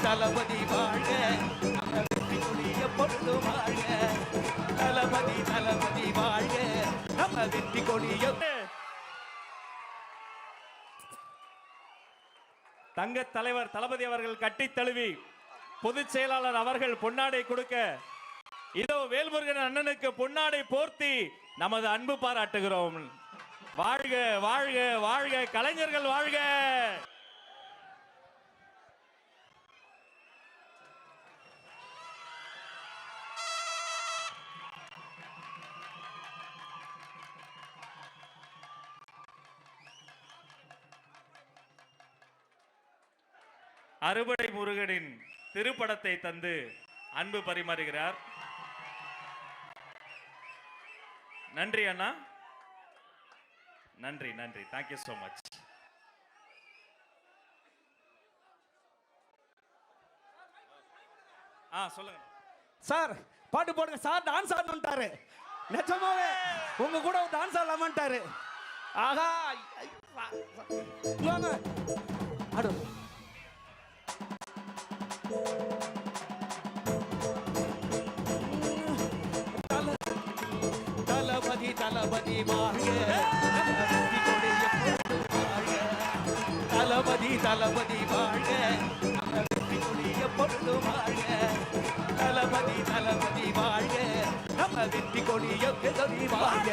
தளபதி வாழ்க நம்ம வெற்றி கொடி எப்பொழுதும் வாழ்க தளபதி தளபதி வாழ்க நம்ம வெற்றி கொடி தங்க தலைவர் தளபதி அவர்கள் கட்டி தழுவி பொதுச் செயலாளர் அவர்கள் பொன்னாடை கொடுக்க இதோ வேல்முருகன் அண்ணனுக்கு பொன்னாடை போர்த்தி நமது அன்பு பாராட்டுகிறோம். வாழ்க வாழ்க வாழ்க கலைஞர்கள் வாழ்க. அறுபடை முருகனின் திருப்படத்தை தந்து அன்பு பரிமாறுகிறார். நன்றி அண்ணா, நன்றி நன்றி, தேங்க்யூ சோ மச். சொல்லுங்க சார், பாட்டு போடுங்க சார். டான்ஸ் ஆடணும்ட்டாரு, நிஜமாவே உங்க கூட டான்ஸ் ஆடலாமான்ட்டாரு. ஆஹா, வாங்க ஆடு. தளபதி தளபதி வாழ்க தளபதி தளபதி வாழ்க நம்ம வெற்றி கொடி எப்பொழுதும் வாழ்க தளபதி தளபதி வாழ்க நம்ம வெற்றி கொடி எப்பொழுதும் வாழ்க.